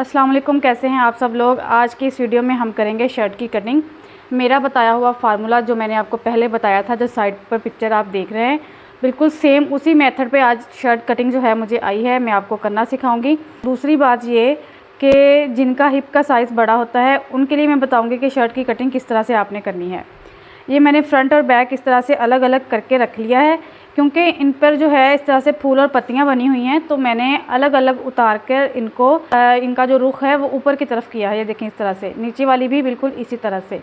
अस्सलाम वालेकुम, कैसे हैं आप सब लोग। आज की इस वीडियो में हम करेंगे शर्ट की कटिंग। मेरा बताया हुआ फार्मूला जो मैंने आपको पहले बताया था, जो साइड पर पिक्चर आप देख रहे हैं, बिल्कुल सेम उसी मेथड पे आज शर्ट कटिंग जो है मुझे आई है, मैं आपको करना सिखाऊंगी। दूसरी बात ये कि जिनका हिप का साइज़ बड़ा होता है उनके लिए मैं बताऊँगी कि शर्ट की कटिंग किस तरह से आपने करनी है। ये मैंने फ्रंट और बैक इस तरह से अलग अलग करके रख लिया है, क्योंकि इन पर जो है इस तरह से फूल और पत्तियां बनी हुई हैं, तो मैंने अलग अलग उतार कर इनको इनका जो रुख है वो ऊपर की तरफ किया है। ये देखें, इस तरह से नीचे वाली भी बिल्कुल इसी तरह से।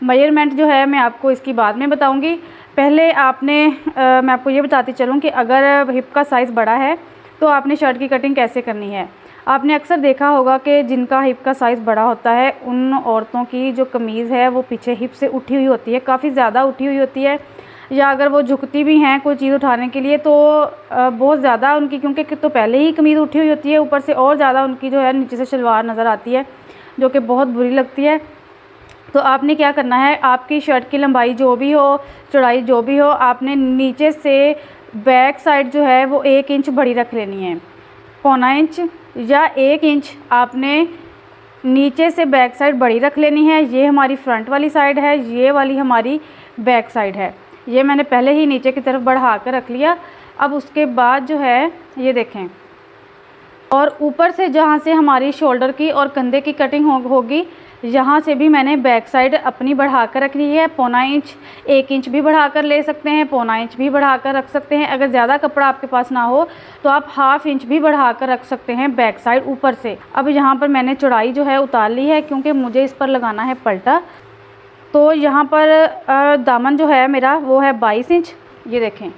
मेजरमेंट जो है मैं आपको इसकी बाद में बताऊंगी। पहले मैं आपको ये बताती चलूँ कि अगर हिप का साइज़ बड़ा है तो आपने शर्ट की कटिंग कैसे करनी है। आपने अक्सर देखा होगा कि जिनका हिप का साइज़ बड़ा होता है उन औरतों की जो कमीज़ है वो पीछे हिप से उठी हुई होती है, काफ़ी ज़्यादा उठी हुई होती है, या अगर वो झुकती भी हैं कोई चीज़ उठाने के लिए तो बहुत ज़्यादा उनकी, क्योंकि तो पहले ही कमीज़ उठी हुई होती है, ऊपर से और ज़्यादा उनकी जो है नीचे से शलवार नज़र आती है, जो कि बहुत बुरी लगती है। तो आपने क्या करना है, आपकी शर्ट की लंबाई जो भी हो, चौड़ाई जो भी हो, आपने नीचे से बैक साइड जो है वो 1 इंच बड़ी रख लेनी है, पौना इंच या 1 इंच आपने नीचे से बैक साइड बड़ी रख लेनी है। ये हमारी फ्रंट वाली साइड है, ये वाली हमारी बैक साइड है। ये मैंने पहले ही नीचे की तरफ बढ़ा कर रख लिया। अब उसके बाद जो है ये देखें, और ऊपर से जहाँ से हमारी शोल्डर की और कंधे की कटिंग होगी, यहाँ से भी मैंने बैक साइड अपनी बढ़ा कर रखनी है। पौना इंच, 1 इंच भी बढ़ा कर ले सकते हैं, पौना इंच भी बढ़ा कर रख सकते हैं। अगर ज़्यादा कपड़ा आपके पास ना हो तो आप 1/2 इंच भी बढ़ा कर रख सकते हैं बैक साइड ऊपर से। अब यहाँ पर मैंने चौड़ाई जो है उतार ली है, क्योंकि मुझे इस पर लगाना है पल्टा। तो यहाँ पर दामन जो है मेरा वो है 22 इंच। ये देखें,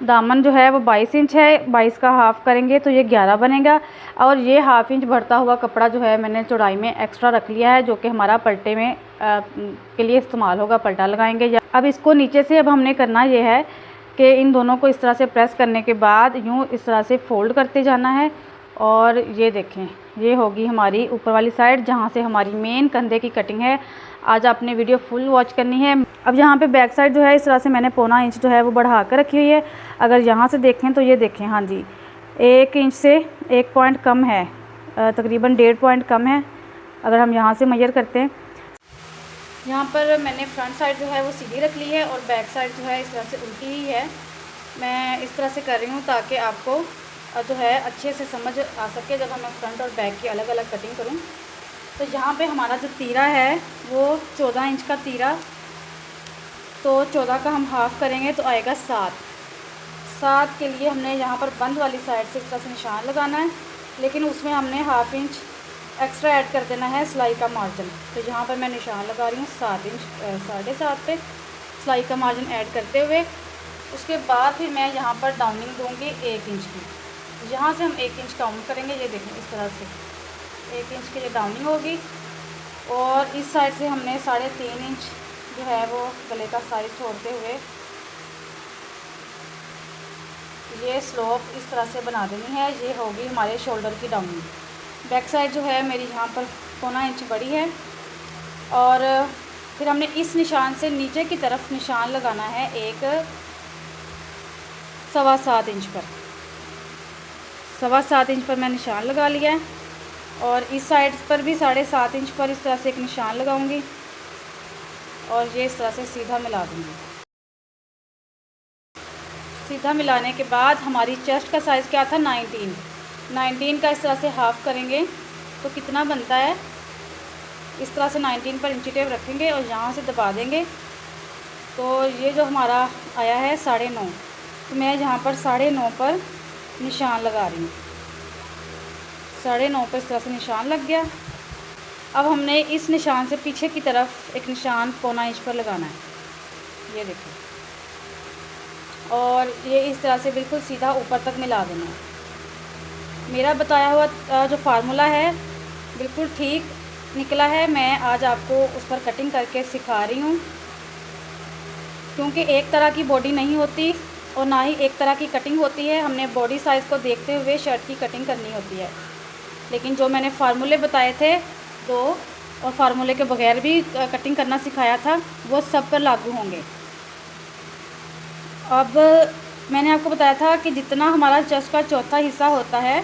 दामन जो है वो 22 इंच है, 22 का हाफ़ करेंगे तो ये 11 बनेगा। और ये 1/2 इंच बढ़ता हुआ कपड़ा जो है मैंने चौड़ाई में एक्स्ट्रा रख लिया है, जो कि हमारा पलटे में के लिए इस्तेमाल होगा, पलटा लगाएंगे। अब इसको नीचे से अब हमने करना ये है कि इन दोनों को इस तरह से प्रेस करने के बाद यूँ इस तरह से फ़ोल्ड करते जाना है। और ये देखें, ये होगी हमारी ऊपर वाली साइड, जहाँ से हमारी मेन कंधे की कटिंग है। आज आपने वीडियो फुल वॉच करनी है। अब यहाँ पे बैक साइड जो है इस तरह से मैंने पौना इंच जो है वो बढ़ा कर रखी हुई है। अगर यहाँ से देखें तो ये देखें, हाँ जी, 1 इंच से 1 पॉइंट कम है, तकरीबन 1.5 पॉइंट कम है अगर हम यहाँ से मेजर करते हैं। यहाँ पर मैंने फ्रंट साइड जो है वो सीधी रख ली है और बैक साइड जो है इस तरह से उल्टी ही है। मैं इस तरह से कर रही हूँ ताकि आपको जो है अच्छे से समझ आ सके जब मैं फ्रंट और बैक की अलग अलग कटिंग करूँ। तो यहाँ पे हमारा जो तीरा है वो 14 इंच का तीरा, तो 14 का हम हाफ़ करेंगे तो आएगा 7 के लिए हमने यहाँ पर बंद वाली साइड से इस तरह से निशान लगाना है, लेकिन उसमें हमने 1/2 इंच एक्स्ट्रा ऐड कर देना है सिलाई का मार्जिन। तो यहाँ पर मैं निशान लगा रही हूँ 7 इंच, 7.5 पे सिलाई का मार्जिन ऐड करते हुए। उसके बाद फिर मैं यहाँ पर डाउनिंग दूँगी 1 इंच की। यहाँ से हम 1 इंच काउंट करेंगे, ये देखें इस तरह से 1 इंच की ये डाउनिंग होगी। और इस साइड से हमने 3.5 इंच जो है वो गले का साइज़ छोड़ते हुए ये स्लोप इस तरह से बना देनी है। ये होगी हमारे शोल्डर की डाउनिंग। बैक साइड जो है मेरी यहाँ पर पौना इंच बड़ी है। और फिर हमने इस निशान से नीचे की तरफ निशान लगाना है एक 7.25 इंच पर। 7.25 इंच पर मैं निशान लगा लिया है। और इस साइड पर भी 7.5 इंच पर इस तरह से एक निशान लगाऊंगी और ये इस तरह से सीधा मिला दूंगी। सीधा मिलाने के बाद हमारी चेस्ट का साइज़ क्या था, 19 का इस तरह से हाफ़ करेंगे तो कितना बनता है, इस तरह से 19 पर इंची टेप रखेंगे और यहाँ से दबा देंगे तो ये जो हमारा आया है 9.5। तो मैं यहाँ पर 9.5 पर निशान लगा रही हूँ। 9.5 पर इस तरह से निशान लग गया। अब हमने इस निशान से पीछे की तरफ एक निशान पौना इंच पर लगाना है, ये देखिए, और ये इस तरह से बिल्कुल सीधा ऊपर तक मिला देना है। मेरा बताया हुआ जो फार्मूला है बिल्कुल ठीक निकला है। मैं आज आपको उस पर कटिंग करके सिखा रही हूँ, क्योंकि एक तरह की बॉडी नहीं होती और ना ही एक तरह की कटिंग होती है। हमने बॉडी साइज़ को देखते हुए शर्ट की कटिंग करनी होती है। लेकिन जो मैंने फार्मूले बताए थे दो, और फार्मूले के बगैर भी कटिंग करना सिखाया था, वो सब पर लागू होंगे। अब मैंने आपको बताया था कि जितना हमारा चेस्ट का चौथा हिस्सा होता है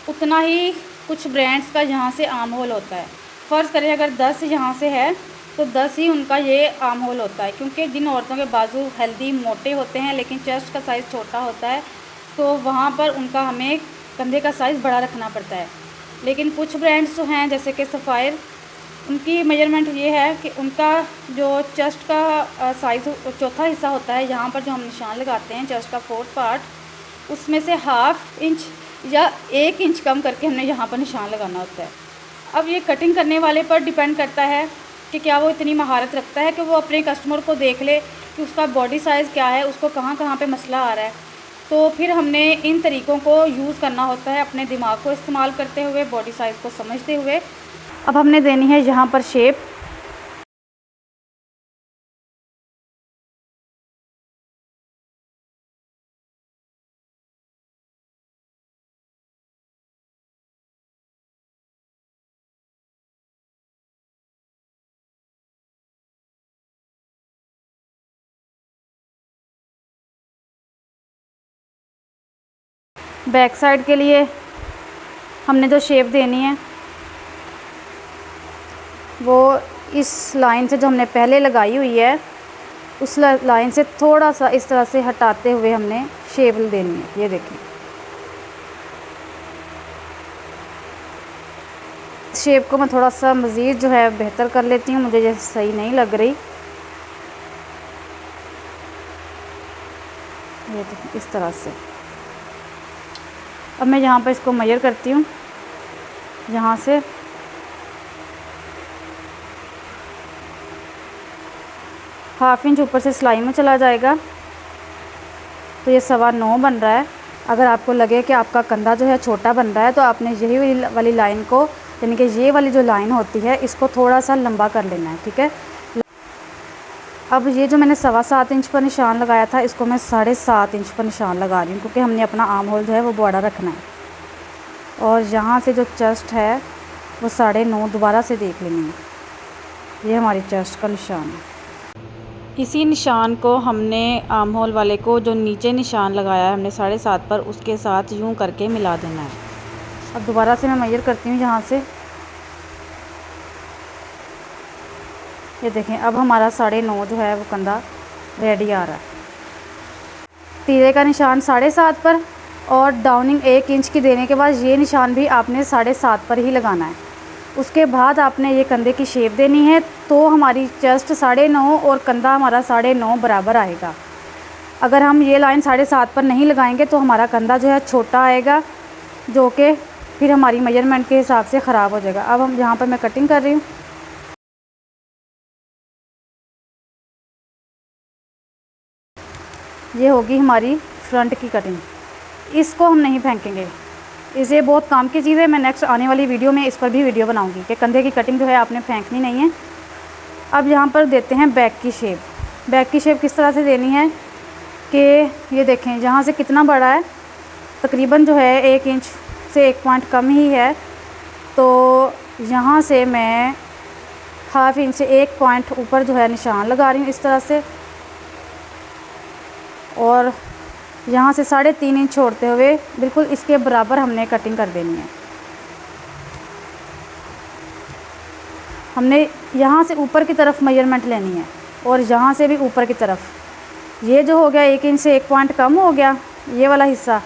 उतना ही कुछ ब्रांड्स का यहाँ से आर्म होल होता है। फ़र्ज़ करें अगर 10 यहाँ से है तो 10 ही उनका ये आर्म होल होता है, क्योंकि जिन औरतों के बाजू हेल्दी मोटे होते हैं लेकिन चेस्ट का साइज़ छोटा होता है तो वहाँ पर उनका हमें कंधे का साइज़ बड़ा रखना पड़ता है। लेकिन कुछ ब्रांड्स जो हैं जैसे कि सफ़ायर, उनकी मेजरमेंट ये है कि उनका जो चेस्ट का साइज़ चौथा हिस्सा होता है, यहाँ पर जो हम निशान लगाते हैं चेस्ट का 4th पार्ट, उसमें से ½ इंच या 1 इंच कम करके हमने यहाँ पर निशान लगाना होता है। अब ये कटिंग करने वाले पर डिपेंड करता है कि क्या वो इतनी महारत रखता है कि वो अपने कस्टमर को देख ले कि उसका बॉडी साइज़ क्या है, उसको कहाँ कहाँ पे मसला आ रहा है। तो फिर हमने इन तरीक़ों को यूज़ करना होता है, अपने दिमाग को इस्तेमाल करते हुए, बॉडी साइज़ को समझते हुए। अब हमने देनी है यहाँ पर शेप। बैक साइड के लिए हमने जो शेप देनी है वो इस लाइन से जो हमने पहले लगाई हुई है उस लाइन से थोड़ा सा इस तरह से हटाते हुए हमने शेप देनी है। ये देखें, शेप को मैं थोड़ा सा मज़ीद जो है बेहतर कर लेती हूँ, मुझे ये सही नहीं लग रही। ये देखें इस तरह से। अब मैं यहाँ पर इसको मेजर करती हूँ, यहाँ से ½ इंच ऊपर से सिलाई में चला जाएगा तो ये 9.25 बन रहा है। अगर आपको लगे कि आपका कंधा जो है छोटा बन रहा है तो आपने यही वाली लाइन को, यानी कि ये वाली जो लाइन होती है, इसको थोड़ा सा लंबा कर लेना है, ठीक है। अब ये जो मैंने 7.25 इंच पर निशान लगाया था, इसको मैं 7.5 इंच पर निशान लगा रही हूँ, क्योंकि हमने अपना आर्म होल जो है वो बड़ा रखना है। और यहाँ से जो चेस्ट है वो 9.5 दोबारा से देख लेंगे। ये हमारी चेस्ट का निशान है। इसी निशान को हमने आर्म होल वाले को जो नीचे निशान लगाया है हमने 7.5 पर, उसके साथ यूं करके मिला देना है। अब दोबारा से मैं मेजर करती हूँ यहाँ से। ये देखें, अब हमारा 9.5 जो है वो कंधा रेडी आ रहा है। तीरे का निशान 7.5 पर और डाउनिंग 1 इंच की देने के बाद ये निशान भी आपने 7.5 पर ही लगाना है। उसके बाद आपने ये कंधे की शेप देनी है, तो हमारी चेस्ट 9.5 और कंधा हमारा 9.5 बराबर आएगा। अगर हम ये लाइन 7.5 पर नहीं लगाएंगे तो हमारा कंधा जो है छोटा आएगा, जो कि फिर हमारी मेजरमेंट के हिसाब से ख़राब हो जाएगा। अब हम यहाँ पर मैं कटिंग कर रही हूँ। ये होगी हमारी फ्रंट की कटिंग। इसको हम नहीं फेंकेंगे, इसे बहुत काम की चीज़ है। मैं नेक्स्ट आने वाली वीडियो में इस पर भी वीडियो बनाऊंगी कि कंधे की कटिंग जो है आपने फेंकनी नहीं है। अब यहाँ पर देते हैं बैक की शेप। बैक की शेप किस तरह से देनी है कि ये देखें, जहाँ से कितना बड़ा है, तकरीबन जो है 1 इंच से 1 पॉइंट कम ही है, तो यहाँ से मैं ½ इंच से 1 पॉइंट ऊपर जो है निशान लगा रही हूँ इस तरह से, और यहाँ से 3.5 इंच छोड़ते हुए बिल्कुल इसके बराबर हमने कटिंग कर देनी है। हमने यहाँ से ऊपर की तरफ मेजरमेंट लेनी है और यहाँ से भी ऊपर की तरफ। ये जो हो गया 1 इंच से 1 पॉइंट कम हो गया ये वाला हिस्सा,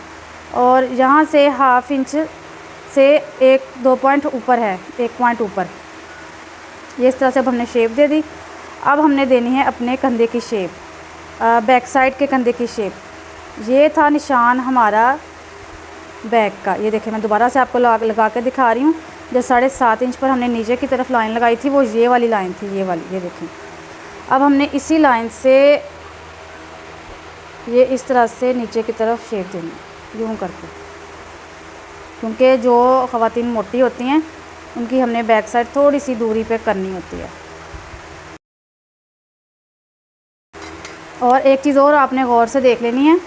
और यहाँ से ½ इंच से 1-2 पॉइंट ऊपर है, 1 पॉइंट ऊपर। ये इस तरह से अब हमने शेप दे दी। अब हमने देनी है अपने कंधे की शेप, बैक साइड के कंधे की शेप। ये था निशान हमारा बैक का। ये देखिए, मैं दोबारा से आपको लगा के दिखा रही हूँ। जो 7.5 इंच पर हमने नीचे की तरफ लाइन लगाई थी वो ये वाली लाइन थी, ये वाली। ये देखें, अब हमने इसी लाइन से ये इस तरह से नीचे की तरफ शेप देनी है, यूँ करके, क्योंकि जो ख़वातीन मोटी होती हैं उनकी हमने बैक साइड थोड़ी सी दूरी पे करनी होती है। और एक चीज़ और आपने गौर से देख लेनी है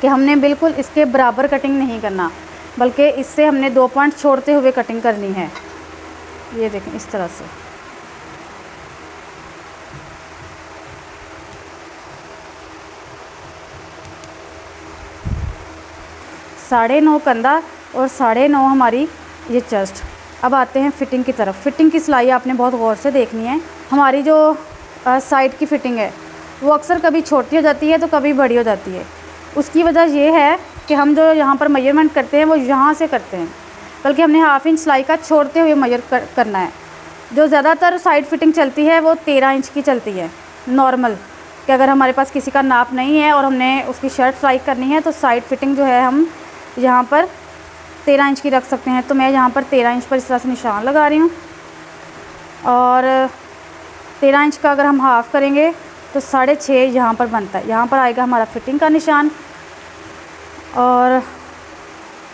कि हमने बिल्कुल इसके बराबर कटिंग नहीं करना, बल्कि इससे हमने 2 पॉइंट छोड़ते हुए कटिंग करनी है। ये देखें, इस तरह से। साढ़े 9 कंधा और 9.5 हमारी ये चेस्ट। अब आते हैं फ़िटिंग की तरफ। फ़िटिंग की सिलाई आपने बहुत गौर से देखनी है। हमारी जो साइड की फ़िटिंग है वो अक्सर कभी छोटी हो जाती है तो कभी बड़ी हो जाती है। उसकी वजह ये है कि हम जो यहाँ पर मेजरमेंट करते हैं वो यहाँ से करते हैं, बल्कि हमने हाफ इंच सिलाई का छोड़ते हुए मेजर करना है। जो ज़्यादातर साइड फ़िटिंग चलती है वो 13 इंच की चलती है नॉर्मल, कि अगर हमारे पास किसी का नाप नहीं है और हमने उसकी शर्ट सिलाई करनी है तो साइड फ़िटिंग जो है हम यहाँ पर 13 इंच की रख सकते हैं। तो मैं यहाँ पर 13 इंच पर इस तरह से निशान लगा रही हूँ, और 13 इंच का अगर हम हाफ़ करेंगे तो 6.5 यहाँ पर बनता है। यहाँ पर आएगा हमारा फ़िटिंग का निशान, और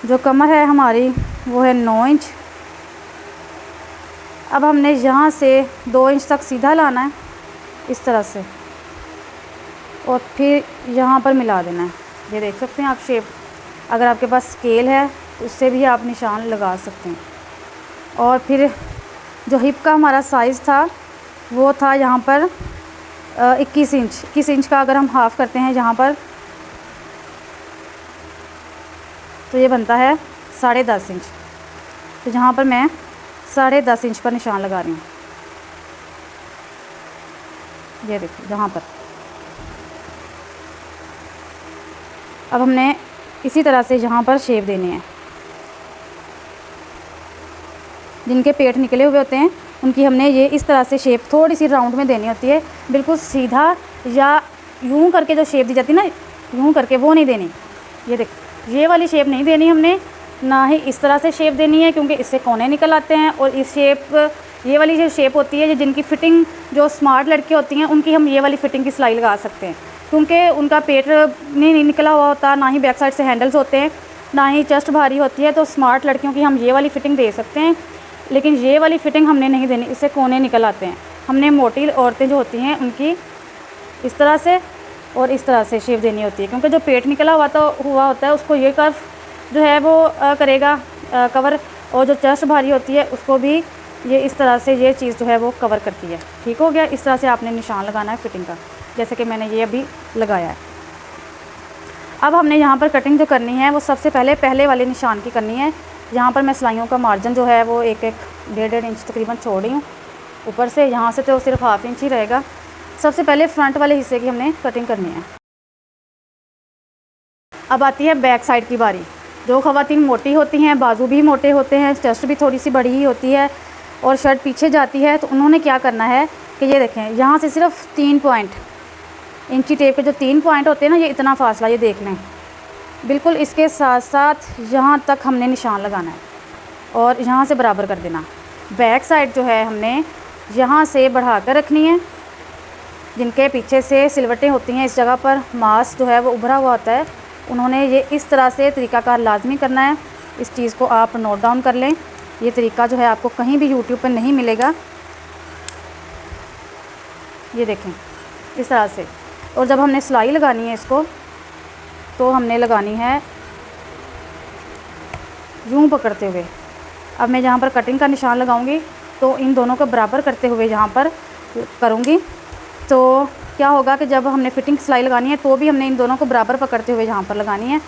जो कमर है हमारी वो है 9 इंच। अब हमने यहाँ से 2 इंच तक सीधा लाना है इस तरह से, और फिर यहाँ पर मिला देना है। ये देख सकते हैं आप शेप। अगर आपके पास स्केल है तो उससे भी आप निशान लगा सकते हैं। और फिर जो हिप का हमारा साइज़ था वो था यहाँ पर 21 इंच। 21 इंच का अगर हम हाफ़ करते हैं यहाँ पर तो ये बनता है 10.5 इंच। तो यहाँ पर मैं 10.5 इंच पर निशान लगा रही हूँ। ये देखिए यहाँ पर। अब हमने इसी तरह से यहाँ पर शेप देनी है। जिनके पेट निकले हुए होते हैं उनकी हमने ये इस तरह से शेप थोड़ी सी राउंड में देनी होती है। बिल्कुल सीधा या यूं करके जो शेप दी जाती है ना, यूं करके, वो नहीं देनी। ये देख, ये वाली शेप नहीं देनी हमने, ना ही इस तरह से शेप देनी है, क्योंकि इससे कोने निकल आते हैं। और इस शेप, ये वाली जो शेप होती है, जिनकी फ़िटिंग जो स्मार्ट लड़के होती हैं उनकी हम ये वाली फ़िटिंग की सिलाई लगा सकते हैं, क्योंकि उनका पेट नहीं निकला हुआ होता, ना ही बैक साइड से हैंडल्स होते हैं, ना ही चेस्ट भारी होती है। तो स्मार्ट लड़कियों की हम ये वाली फ़िटिंग दे सकते हैं, लेकिन ये वाली फ़िटिंग हमने नहीं देनी, इससे कोने निकल आते हैं। हमने मोटी औरतें जो होती हैं उनकी इस तरह से और इस तरह से शेप देनी होती है, क्योंकि जो पेट निकला हुआ होता है उसको ये कर्व जो है वो करेगा कवर, और जो चेस्ट भारी होती है उसको भी ये इस तरह से ये चीज़ जो है वो कवर करती है। ठीक हो गया। इस तरह से आपने निशान लगाना है फ़िटिंग का, जैसे कि मैंने ये अभी लगाया है। अब हमने यहाँ पर कटिंग जो करनी है वो सबसे पहले वाले निशान की करनी है। यहाँ पर मैं सिलाइयों का मार्जिन जो है वो 1-1.5 इंच तकरीबन छोड़ रही हूँ ऊपर से। यहाँ से तो सिर्फ हाफ इंच ही रहेगा। सबसे पहले फ्रंट वाले हिस्से की हमने कटिंग करनी है। अब आती है बैक साइड की बारी। जो ख़वातीन मोटी होती हैं, बाजू भी मोटे होते हैं, चेस्ट भी थोड़ी सी बड़ी ही होती है और शर्ट पीछे जाती है, तो उन्होंने क्या करना है कि ये देखें, यहाँ से सिर्फ 3 पॉइंट, इंची टेप के जो 3 पॉइंट होते हैं ना, ये इतना फासला, ये देख लें, बिल्कुल इसके साथ साथ यहाँ तक हमने निशान लगाना है और यहाँ से बराबर कर देना। बैक साइड जो है हमने यहाँ से बढ़ा कर रखनी है। जिनके पीछे से सिलवटें होती हैं, इस जगह पर मांस जो है वो उभरा हुआ होता है, उन्होंने ये इस तरह से तरीक़ाकार लाजमी करना है। इस चीज़ को आप नोट डाउन कर लें। ये तरीका जो है आपको कहीं भी यूट्यूब पर नहीं मिलेगा। ये देखें इस तरह से। और जब हमने सिलाई लगानी है इसको, तो हमने लगानी है यूँ पकड़ते हुए। अब मैं जहाँ पर कटिंग का निशान लगाऊंगी तो इन दोनों को बराबर करते हुए यहाँ पर करूँगी। तो क्या होगा कि जब हमने फ़िटिंग सिलाई लगानी है तो भी हमने इन दोनों को बराबर पकड़ते हुए यहाँ पर लगानी है।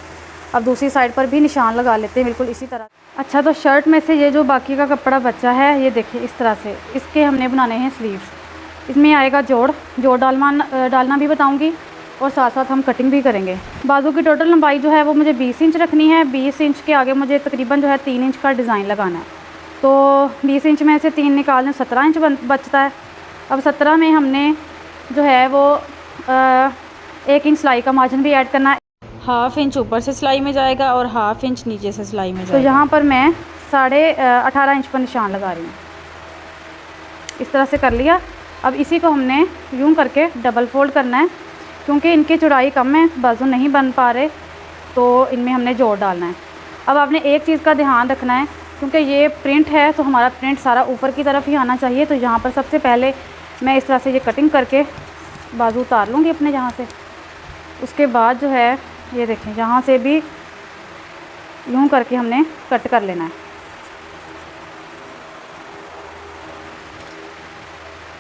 अब दूसरी साइड पर भी निशान लगा लेते हैं बिल्कुल इसी तरह। अच्छा, तो शर्ट में से ये जो बाकी का कपड़ा बचा है, ये देखिए इस तरह से, इसके हमने बनाने हैं स्लीव्स। इसमें आएगा जोड़ डालना भी बताऊँगी और साथ साथ हम कटिंग भी करेंगे। बाजू की टोटल लंबाई जो है वो मुझे 20 इंच रखनी है। 20 इंच के आगे मुझे तकरीबन जो है 3 इंच का डिज़ाइन लगाना है। तो 20 इंच में से 3 निकाल लें, 17 इंच बचता है। अब 17 में हमने जो है वो 1 इंच सिलाई का मार्जिन भी ऐड करना है। हाफ़ इंच ऊपर से सिलाई में जाएगा और हाफ़ इंच नीचे से सिलाई में जाएगा। तो यहाँ पर मैं 18.5 इंच पर निशान लगा रही हूँ। इस तरह से कर लिया। अब इसी को हमने यूँ करके डबल फोल्ड करना है, क्योंकि इनकी चौड़ाई कम है, बाजू नहीं बन पा रहे, तो इनमें हमने जोड़ डालना है। अब आपने एक चीज़ का ध्यान रखना है, क्योंकि ये प्रिंट है तो हमारा प्रिंट सारा ऊपर की तरफ ही आना चाहिए। तो यहाँ पर सबसे पहले मैं इस तरह से ये कटिंग करके बाजू उतार लूँगी अपने यहाँ से। उसके बाद जो है ये देखें, यहाँ से भी यूँ करके हमने कट कर लेना है।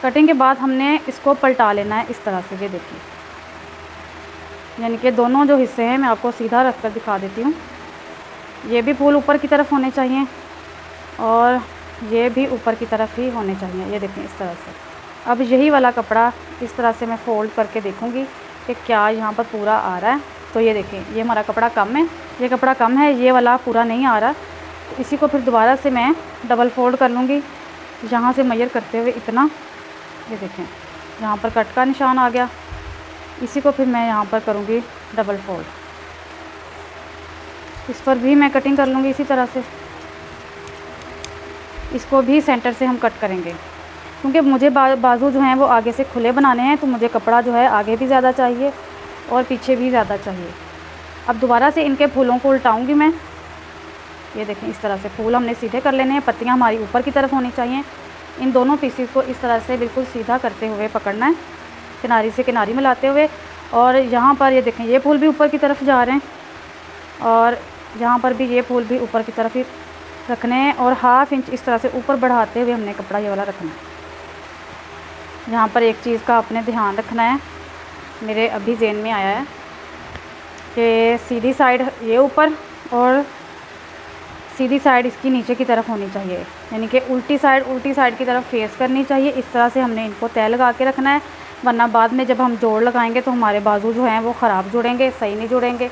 कटिंग के बाद हमने इसको पलटा लेना है इस तरह से। ये देखिए, यानी कि दोनों जो हिस्से हैं मैं आपको सीधा रख कर दिखा देती हूँ। ये भी फूल ऊपर की तरफ होने चाहिए और ये भी ऊपर की तरफ ही होने चाहिए। ये देखें इस तरह से। अब यही वाला कपड़ा इस तरह से मैं फ़ोल्ड करके देखूँगी कि क्या यहाँ पर पूरा आ रहा है। तो ये देखें, ये हमारा कपड़ा कम है, ये कपड़ा कम है, ये वाला पूरा नहीं आ रहा। तो इसी को फिर दोबारा से मैं डबल फोल्ड कर लूँगी, यहाँ से मेजर करते हुए इतना। ये देखें, यहाँ पर कट का निशान आ गया। इसी को फिर मैं यहाँ पर करूँगी डबल फोल्ड। इस पर भी मैं कटिंग कर लूँगी इसी तरह से। इसको भी सेंटर से हम कट करेंगे, क्योंकि मुझे बाजू जो हैं वो आगे से खुले बनाने हैं, तो मुझे कपड़ा जो है आगे भी ज़्यादा चाहिए और पीछे भी ज़्यादा चाहिए। अब दोबारा से इनके फूलों को उल्टाऊँगी मैं। ये देखें, इस तरह से फूल हमने सीधे कर लेने हैं, पत्तियाँ हमारी ऊपर की तरफ होनी चाहिए। इन दोनों पीसेस को इस तरह से बिल्कुल सीधा करते हुए पकड़ना है, किनारी से किनारी मिलाते हुए। और यहाँ पर ये देखें, ये फूल भी ऊपर की तरफ जा रहे हैं और यहाँ पर भी ये फूल भी ऊपर की तरफ ही रखने हैं। और 1/2 इंच इस तरह से ऊपर बढ़ाते हुए हमने कपड़ा ये वाला रखना है। यहाँ पर एक चीज़ का आपने ध्यान रखना है, मेरे अभी ज़हन में आया है कि सीधी साइड ये ऊपर और सीधी साइड इसकी नीचे की तरफ होनी चाहिए, यानी कि उल्टी साइड की तरफ फेस करनी चाहिए। इस तरह से हमने इनको तय लगा के रखना है, वरना बाद में जब हम जोड़ लगाएंगे तो हमारे बाजू जो हैं वो ख़राब जुड़ेंगे, सही नहीं जुड़ेंगे,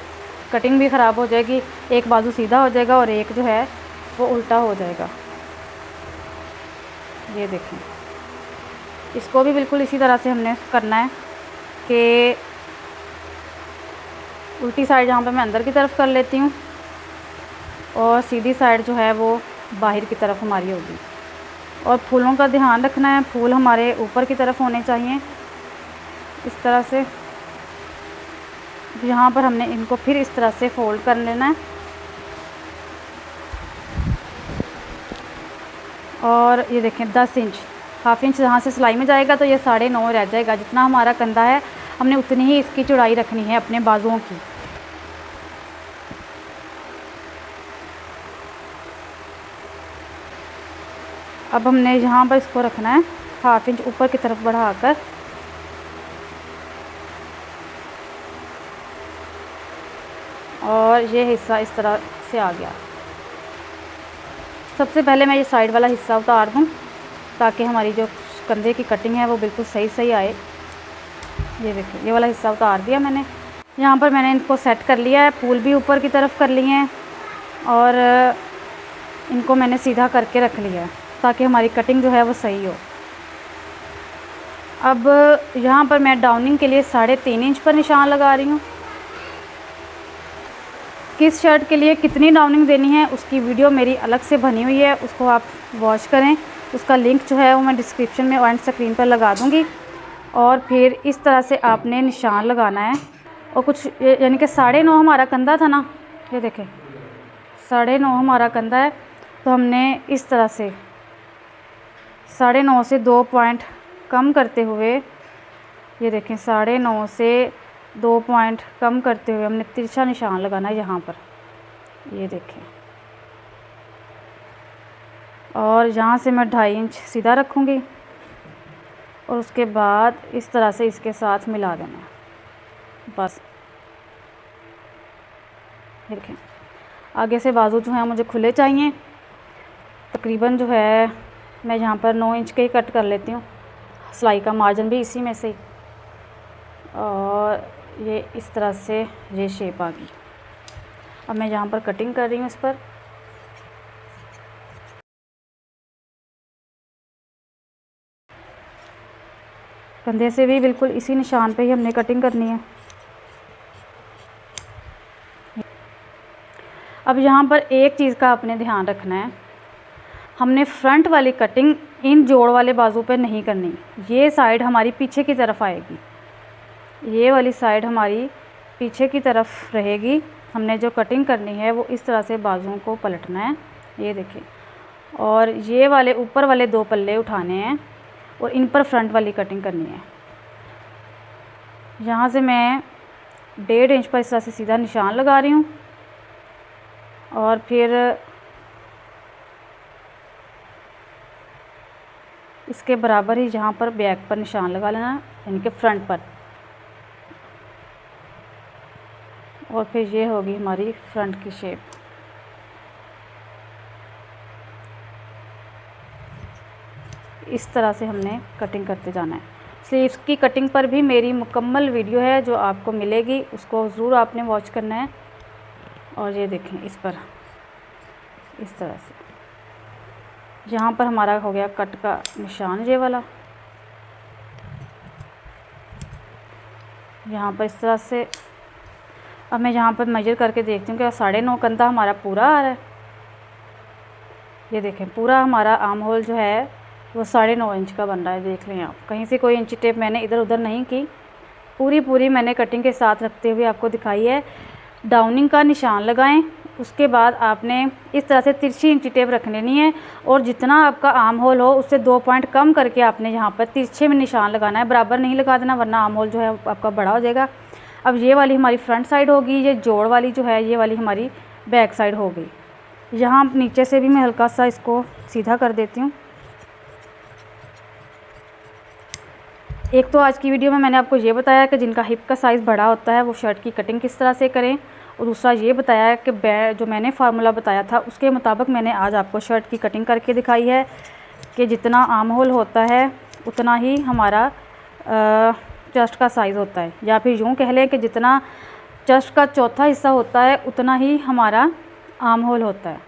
कटिंग भी ख़राब हो जाएगी। एक बाजू सीधा हो जाएगा और एक जो है वो उल्टा हो जाएगा। ये देखें, इसको भी बिल्कुल इसी तरह से हमने करना है कि उल्टी साइड यहाँ पे मैं अंदर की तरफ कर लेती हूँ और सीधी साइड जो है वो बाहर की तरफ हमारी होगी। और फूलों का ध्यान रखना है, फूल हमारे ऊपर की तरफ होने चाहिए इस तरह से। यहाँ पर हमने इनको फिर इस तरह से फोल्ड कर लेना है और ये देखें 10 इंच 1/2 इंच यहाँ से सिलाई में जाएगा तो ये 9.5 रह जाएगा। जितना हमारा कंधा है हमने उतनी ही इसकी चौड़ाई रखनी है अपने बाजुओं की। अब हमने यहाँ पर इसको रखना है 1/2 इंच ऊपर की तरफ बढ़ाकर। और ये हिस्सा इस तरह से आ गया। सबसे पहले मैं ये साइड वाला हिस्सा उतार दूँ ताकि हमारी जो कंधे की कटिंग है वो बिल्कुल सही आए। ये देखिए, ये वाला हिस्सा उतार दिया मैंने। यहाँ पर मैंने इनको सेट कर लिया है, फूल भी ऊपर की तरफ कर लिए हैं और इनको मैंने सीधा करके रख लिया है ताकि हमारी कटिंग जो है वो सही हो। अब यहाँ पर मैं डाउनिंग के लिए 3.5 इंच पर निशान लगा रही हूँ। किस शर्ट के लिए कितनी डाउनिंग देनी है उसकी वीडियो मेरी अलग से बनी हुई है, उसको आप वॉच करें। उसका लिंक जो है वो मैं डिस्क्रिप्शन में और स्क्रीन पर लगा दूँगी। और फिर इस तरह से आपने निशान लगाना है। और कुछ यानी कि 9.5 हमारा कंधा था ना, ये देखें 9.5 हमारा कंधा है, तो हमने इस तरह से 9.5 से 2 पॉइंट कम करते हुए, ये देखें 9.5 से 2 पॉइंट कम करते हुए हमने तिरछा निशान लगाना है यहाँ पर। ये देखें, और यहाँ से मैं 2.5 इंच सीधा रखूँगी और उसके बाद इस तरह से इसके साथ मिला देना है बस। देखें, आगे से बाजू जो है मुझे खुले चाहिए। तकरीबन जो है मैं यहाँ पर 9 इंच के ही कट कर लेती हूँ, सिलाई का मार्जिन भी इसी में से। और ये इस तरह से ये शेप आ गई। अब मैं यहाँ पर कटिंग कर रही हूँ इस पर। कंधे से भी बिल्कुल इसी निशान पे ही हमने कटिंग करनी है। अब यहाँ पर एक चीज़ का आपने ध्यान रखना है, हमने फ्रंट वाली कटिंग इन जोड़ वाले बाजू पे नहीं करनी। ये साइड हमारी पीछे की तरफ आएगी, ये वाली साइड हमारी पीछे की तरफ रहेगी। हमने जो कटिंग करनी है वो इस तरह से बाजुओं को पलटना है, ये देखिए। और ये वाले ऊपर वाले 2 पल्ले उठाने हैं और इन पर फ्रंट वाली कटिंग करनी है। यहाँ से मैं 1.5 इंच पर इस तरह से सीधा निशान लगा रही हूँ और फिर इसके बराबर ही यहाँ पर बैक पर निशान लगा लेना, यानी कि फ्रंट पर। और फिर ये होगी हमारी फ्रंट की शेप। इस तरह से हमने कटिंग करते जाना है। स्लीव्स की कटिंग पर भी मेरी मुकम्मल वीडियो है जो आपको मिलेगी, उसको ज़रूर आपने वॉच करना है। और ये देखें इस पर इस तरह से यहाँ पर हमारा हो गया कट का निशान, ये वाला यहाँ पर इस तरह से। अब मैं यहाँ पर मेजर करके देखती हूँ कि 9.5 कंधा हमारा पूरा आ रहा है। ये देखें पूरा हमारा आर्म होल जो है वो 9.5 इंच का बन रहा है। देख लें आप, कहीं से कोई इंची टेप मैंने इधर उधर नहीं की, पूरी मैंने कटिंग के साथ रखते हुए आपको दिखाई है। डाउनिंग का निशान लगाएं, उसके बाद आपने इस तरह से तिरछी इंची टेप रख लेनी है और जितना आपका आर्म होल हो उससे 2 पॉइंट कम करके आपने यहाँ पर तिरछे में निशान लगाना है। बराबर नहीं लगा देना वरना आर्म होल जो है आपका बड़ा हो जाएगा। अब ये वाली हमारी फ्रंट साइड होगी, ये जोड़ वाली जो है ये वाली हमारी बैक साइड हो गई। यहाँ नीचे से भी मैं हल्का सा इसको सीधा कर देती हूँ। एक तो आज की वीडियो में मैंने आपको ये बताया कि जिनका हिप का साइज़ बड़ा होता है वो शर्ट की कटिंग किस तरह से करें, और दूसरा ये बताया कि जो मैंने फार्मूला बताया था उसके मुताबिक मैंने आज आपको शर्ट की कटिंग करके दिखाई है कि जितना आर्म होल होता है उतना ही हमारा चेस्ट का साइज़ होता है, या फिर यूँ कह लें कि जितना चेस्ट का चौथा हिस्सा होता है उतना ही हमारा आर्म होल होता है।